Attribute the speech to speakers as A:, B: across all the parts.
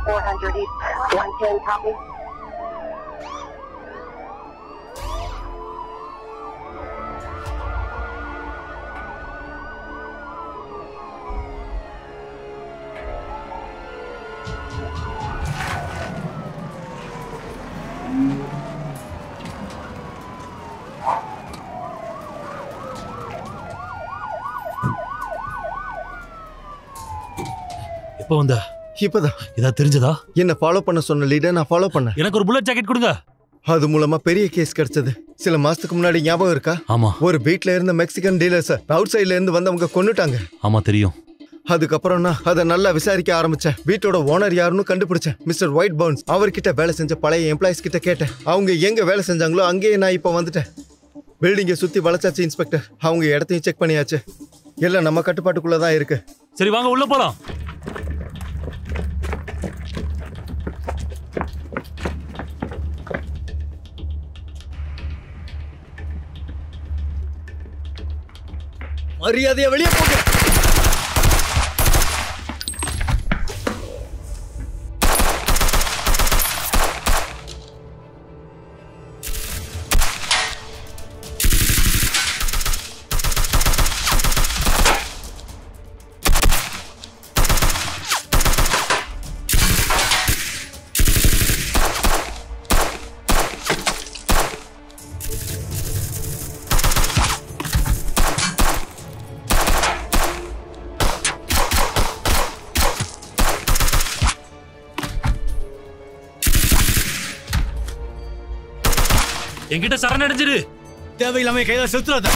A: 400 East, 110, copy.
B: எப்போ வந்த?
C: இப்பதான்.
B: இதா தெரிஞ்சதா?
C: என்ன ஃபாலோ பண்ண சொன்ன லீடர் நான் ஃபாலோ பண்ணேன்.
B: எனக்கு ஒரு புல்லட் ஜாக்கெட் கொடுங்க.
C: அது மூலமா பெரிய கேஸ் கிடைச்சது. சில மாசத்துக்கு முன்னாடி ஞாபகம் இருக்கா?
B: ஆமா.
C: ஒரு வீட்ல இருந்த மெக்சிகன் டீலர்ஸ் அவுட் சைட்ல இருந்து வந்தவங்க கொன்னுட்டாங்க.
B: ஆமா தெரியும்.
C: அதுக்கப்புறம் நான் அதை நல்லா விசாரிக்க ஆரம்பிச்சேன். வீட்டோட ஓனர் யாருன்னு கண்டுபிடிச்சேன். Mister white bounce. அவர்கிட்ட வேலை செஞ்ச பழைய எம்ப்ளாயிஸ் கிட்ட கேட்டேன். அவங்க எங்க வேலை செஞ்சாங்களோ அங்கேயே நான் இப்ப வந்துட்டேன். பில்டிங்கை சுத்தி வளைச்சாச்சு இன்ஸ்பெக்டர். அவங்க இடத்தையும் செக் பண்ணியாச்சு. எல்லாம் நம்ம கட்டுப்பாட்டுக்குள்ளதான் இருக்கு.
B: சரி வாங்க உள்ள போலாம்.
C: மரியாதையா வெளியே போங்க.
B: என்கிட்ட சரணடைஞ்சிரு.
D: தேவையில்லாம கையில செத்துறாத.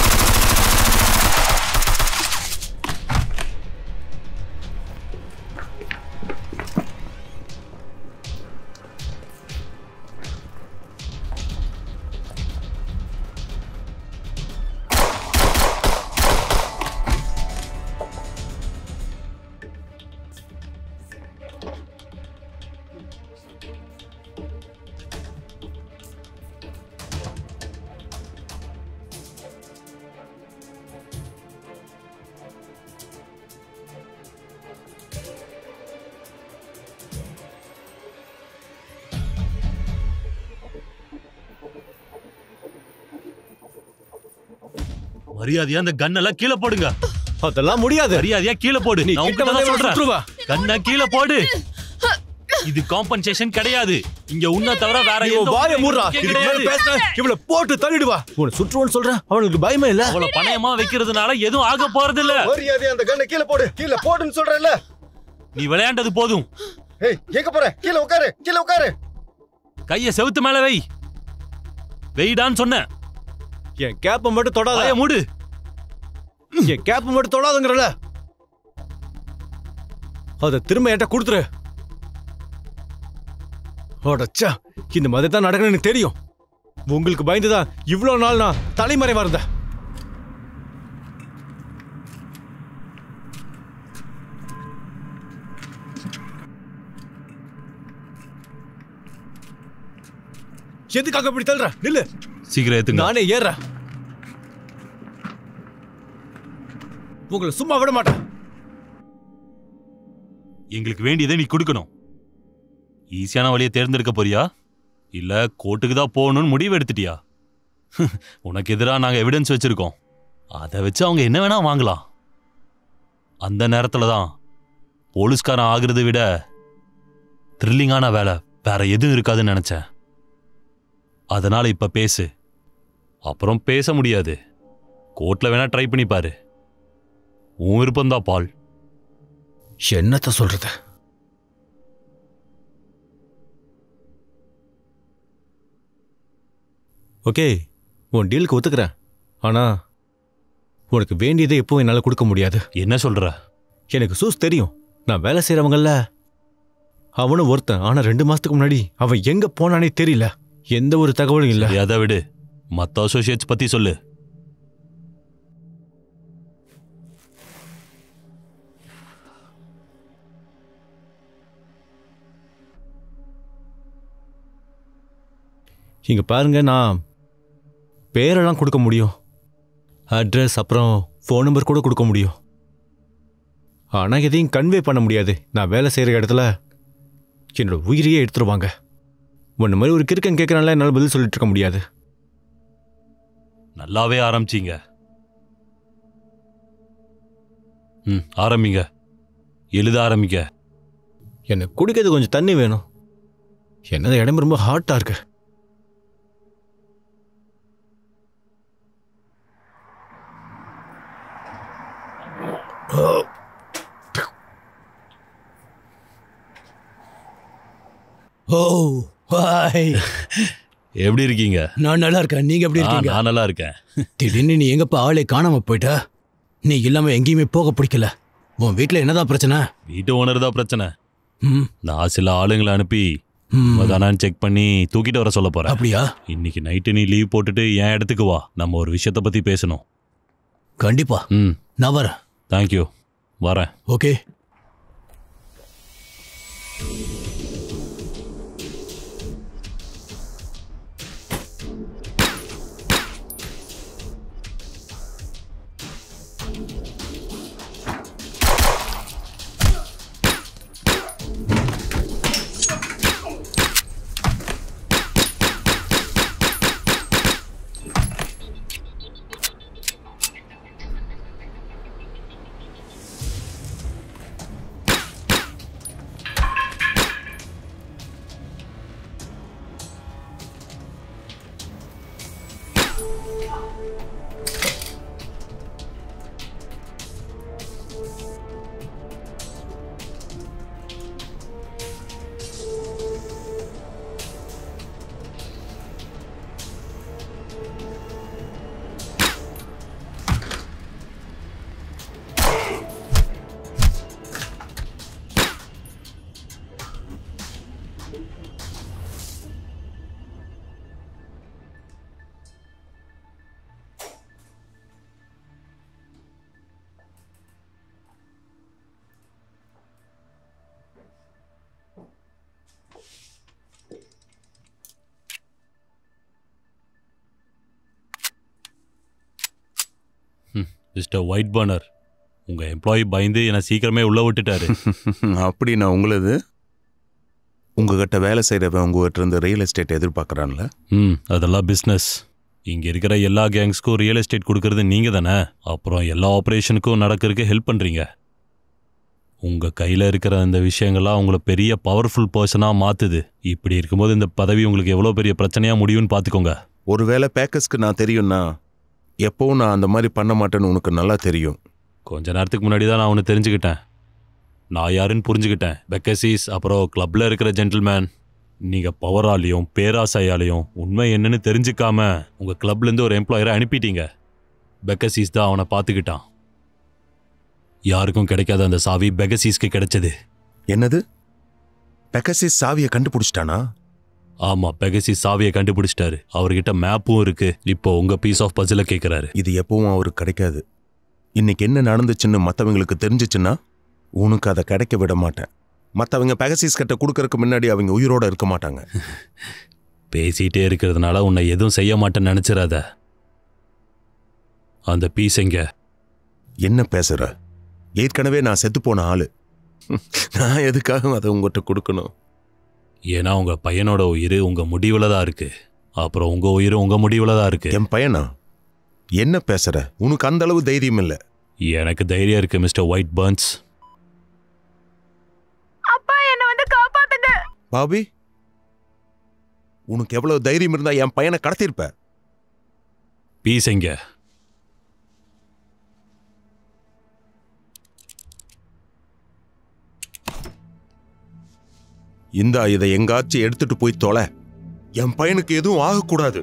B: மரியாதையா அந்த கன்னெல்லாம் கீழே போடுங்க.
D: அதெல்லாம் முடியாது.
B: மரியாதையா கீழே போடு.
D: நீ
B: நான்
D: கிட்ட
B: உன்கிட்ட
D: வந்து
B: சொல்றேன்.
D: சுற்றுவா.
B: கண்ணை கீழே போடு. இது காம்பன்சேஷன் கிடையாது. இங்க உன்ன தவிர வேற எந்த
D: வாயை மூடுறா. இதுக்கு மேல பேசுற இவள போட்டு தள்ளிடுவா. உன்னை சுற்றுவான்னு சொல்றேன். அவனுக்கு பயமே இல்ல.
B: அவளை பணயமா வைக்கிறதுனால எதுவும் ஆக போறது இல்ல.
C: மரியாதையா அந்த கண்ணை கீழே போடு. கீழே போடுன்னு சொல்றேன்ல.
B: நீ விளையாண்டது போதும்.
C: ஏய் எங்க போற? கீழே உட்காரு. கீழே உட்காரு.
B: கைய செவுத்து மேல வை. வெயிடான்னு சொன்ன.
D: என் கேப்ப மட்டும் தொடாத.
B: வாயை மூடு.
D: என் கேப்ப மட்டும் தொடாதங்கறல. அத திரும்ப என்கிட்ட கொடுத்துரு. ஓடச்சா, இந்த மாதிரி தான் நடக்கணும்னு எனக்கு தெரியும். உங்களுக்கு பயந்துதான் இவ்வளவு நாள் நான் தலைமறைவா இருந்தேன். எதுக்காக இப்படி தள்ளுற? நில்லு.
B: சீக்கிரம் ஏத்துங்க.
D: நானே ஏறேன். உங்களை சும்மா விட மாட்டேன்.
B: எங்களுக்கு வேண்டியதை நீ கொடுக்கணும். ஈஸியான வழியை தேர்ந்தெடுக்க போறியா இல்ல கோர்ட்டுக்கு தான் போகணும்னு முடிவு எடுத்துட்டியா? உனக்கு எதிராக நாங்க எவிடன்ஸ் வச்சிருக்கோம். அதை வச்சு அவங்க என்ன வேணா வாங்கலாம். அந்த நேரத்துல தான் போலீஸ்காரன் ஆகுறதை விட த்ரில்லிங்கான வேலை வேற எதுவும் இருக்காதுன்னு நினைச்சேன். அதனால இப்ப பேசு. அப்புறம் பேச முடியாது. கோர்ட்ல வேணா ட்ரை பண்ணி பாரு. உன் விருப்பம்தான் பால்.
D: என்னத்த சொல்றது? ஓகே, உன் டீலுக்கு ஒத்துக்கிறேன். ஆனா உனக்கு வேண்டியதை எப்பவும் என்னால கொடுக்க முடியாது.
B: என்ன சொல்ற?
D: எனக்கு சூஸ் தெரியும். நான் வேலை செய்யறவங்கல்ல அவனும் ஒருத்தன். ஆனா 2 மாசத்துக்கு முன்னாடி அவன் எங்க போனானே தெரியல. எந்த ஒரு தகவலும் இல்ல.
B: அதை விடு. மத்த அசோசியேட்ஸ் பத்தி சொல்லு.
D: இங்க பாருங்க, நான் பேரெல்லாம் கொடுக்க முடியும், அட்ரஸ், அப்புறம் ஃபோன் நம்பர் கூட கொடுக்க முடியும். ஆனால் எதையும் கன்வே பண்ண முடியாது. நான் வேலை செய்கிற இடத்துல என்னோட உயிரையே எடுத்துருவாங்க. உன்ன மாதிரி ஒரு கிறுக்கன் கேட்கறான்ல, என்னால் பதில் சொல்லிட்டு இருக்க முடியாது.
B: நல்லாவே ஆரம்பிச்சிங்க. ஆரம்பிங்க. எழுத ஆரம்பிங்க.
D: எனக்கு குடிக்கிறது கொஞ்சம் தண்ணி வேணும். என்னது இடம் ரொம்ப ஹாட்டா இருக்கு.
E: ஓ ஹாய்,
B: எப்படி இருக்கீங்க?
E: நான் நல்லா இருக்கேன். நீங்க எப்படி இருக்கீங்க?
B: நான் நல்லா இருக்கேன்.
E: திடீர்னு நீ எங்கப்பா ஆளே காணாம போயிட்ட? நீ இல்லாம எங்கேயுமே போக பிடிக்கல. உன் வீட்டுல என்னதான் பிரச்சனை?
B: வீட்டு ஓனர் தான் பிரச்சனை.
E: ம்,
B: நான் சில ஆளுங்களை அனுப்பி தானான்னு செக் பண்ணி தூக்கிட்டு வர சொல்ல போறேன்.
E: அப்படியா?
B: இன்னைக்கு நைட்டு நீ லீவ் போட்டுட்டு என் இடத்துக்கு வா. நம்ம ஒரு விஷயத்தை பத்தி பேசணும்.
E: கண்டிப்பா நான் வரேன்.
B: தேங்க்யூ. வரேன்.
E: ஓகே.
B: மிஸ்டர் ஒயிட் பர்னர், உங்க எம்ப்ளாயி பயந்து என்னை சீக்கிரமே உள்ள விட்டுட்டாரு.
F: அப்படி நான் உங்களது உங்ககிட்ட வேலை செய்கிறவன் உங்ககிட்ட இருந்து ரியல் எஸ்டேட் எதிர்பார்க்குறான்ல?
B: அதெல்லாம் பிஸ்னஸ். இங்க இருக்கிற எல்லா கேங்ஸ்க்கும் ரியல் எஸ்டேட் கொடுக்கறது நீங்க தானே. அப்புறம் எல்லா ஆப்ரேஷனுக்கும் நடக்கிறதுக்கு ஹெல்ப் பண்றீங்க. உங்க கையில இருக்கிற அந்த விஷயங்கள்லாம் உங்களை பெரிய பவர்ஃபுல் பர்சனா மாத்துது. இப்படி இருக்கும்போது இந்த பதவி உங்களுக்கு எவ்வளவு பெரிய பிரச்சனையா முடியும்னு பாத்துக்கோங்க.
F: ஒருவேளை பேக்கர்ஸ்க்கு நான் தெரியும்னா எப்பவும் நான் அந்த மாதிரி பண்ண மாட்டேன்னு உனக்கு நல்லா தெரியும்.
B: கொஞ்ச நேரத்துக்கு முன்னாடி தான் நான் ஒன்று தெரிஞ்சுக்கிட்டேன். நான் யாருன்னு புரிஞ்சுக்கிட்டேன். பெக்கசீஸ் அப்புறம் கிளப்ல இருக்கிற ஜென்டில்மேன், நீங்க பவராலையும் பேராசையாலையும் உண்மை என்னன்னு தெரிஞ்சுக்காம உங்க கிளப்லேருந்து ஒரு எம்ப்ளாயரை அனுப்பிட்டீங்க. பெக்கசீஸ் தான் அவனை பார்த்துக்கிட்டான். யாருக்கும் கிடைக்காத அந்த சாவி பெகசீஸ்க்கு கிடைச்சது.
F: என்னது? பெக்கசிஸ் சாவியை கண்டுபிடிச்சிட்டானா?
B: ஆமா, பெகசிஸ் சாவியை கண்டுபிடிச்சிட்டாரு. அவர்கிட்ட மேப்பும் இருக்கு. இப்போ உங்க பீஸ் ஆஃப் பசில கேட்கிறாரு.
F: இது எப்பவும் அவருக்கு கிடைக்காது. இன்னைக்கு என்ன நடந்துச்சுன்னு மற்றவங்களுக்கு தெரிஞ்சிச்சுன்னா உனக்கு அதை கிடைக்க விட மாட்டேன். மற்றவங்க பெகசிஸ் கிட்ட கொடுக்கறதுக்கு முன்னாடி அவங்க உயிரோட இருக்க மாட்டாங்க.
B: பேசிட்டே இருக்கிறதுனால உன்னை எதுவும் செய்ய மாட்டேன்னு நினைச்சிடாத. அந்த பீஸ் எங்க?
F: என்ன பேசுற? ஏற்கனவே நான் செத்து போன ஆளு. நான் எதுக்காக அதை உங்ககிட்ட கொடுக்கணும்?
B: ஏன்னா உங்க பையனோட உயிர் உங்க முடிவுல தான் இருக்கு. அப்புறம் உங்க உயிர் உங்க முடிவுல தான் இருக்கு.
F: என் பையனா? என்ன பேசுற? உனக்கு அந்த அளவு தைரியம் இல்ல.
B: எனக்கு தைரியம் இருக்கு மிஸ்டர் ஒயிட் பர்ன்ஸ்.
A: அப்பா என்ன வந்து காப்பாத்துங்க.
F: பாபி, உனக்கு எவ்வளவு தைரியம் இருந்தா என் பையனை கடத்திருப்ப?
B: பீஸ் எங்க?
F: இந்தா, இதை எங்காச்சும் எடுத்துட்டு போய் தொலை. என் பையனுக்கு எதுவும் ஆகக்கூடாது.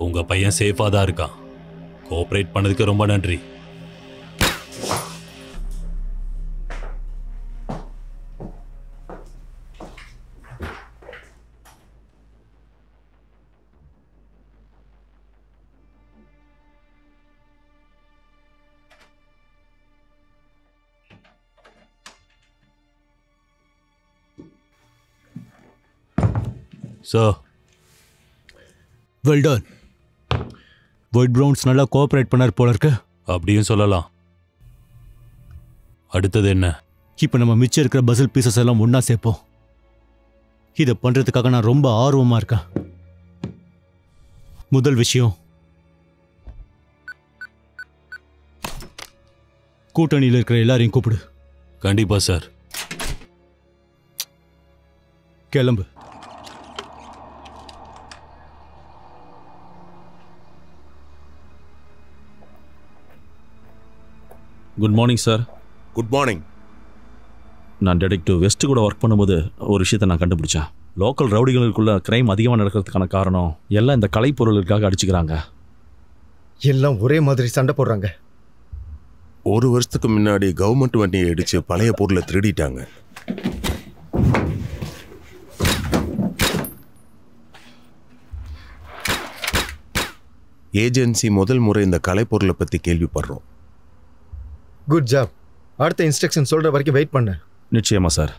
B: உங்க பையன் சேஃபா தான் இருக்கான். கோஆபரேட் பண்ணதுக்கு ரொம்ப நன்றி. Sir,
E: well done. White browns நல்லா கோஆபரேட் பண்ணார் போல இருக்கு.
B: அப்படியும் சொல்லலாம். அடுத்தது என்ன?
E: இப்போ நம்ம மிச்சம் இருக்கிற பசில் பீசஸ் எல்லாம் ஒன்றா சேர்ப்போம். இதை பண்றதுக்காக நான் ரொம்ப ஆர்வமா இருக்கேன். முதல் விஷயம், கூட்டணியில் இருக்கிற எல்லாரையும் கூப்பிடு.
B: கண்டிப்பா சார்.
E: கிளம்பு.
G: Good morning sir.
F: Good morning.
G: நான் டிடெக்டிவ் வெஸ்ட் கூட ஒர்க் பண்ணும்போது ஒரு விஷயத்தை நான் கண்டுபிடிச்சேன். லோக்கல் ரவுடிகளுக்குள்ள கிரைம் அதிகமாக நடக்கிறதுக்கான காரணம் எல்லாம் இந்த கலைப்பொருளுக்காக அடிச்சுக்கிறாங்க.
C: எல்லாம் ஒரே மாதிரி சண்டை போடுறாங்க.
F: ஒரு வருஷத்துக்கு முன்னாடி கவர்மெண்ட் வண்டியை அடிச்சு பழைய பொருளை திருடிட்டாங்க. ஏஜென்சி முதல் முறை இந்த கலைப்பொருளை பத்தி கேள்விப்படுறோம்.
C: Good job. அடுத்த இன்ஸ்ட்ரக்ஷன் சொல்ற வரைக்கும் வெயிட் பண்ண.
G: நிச்சயமா சார்.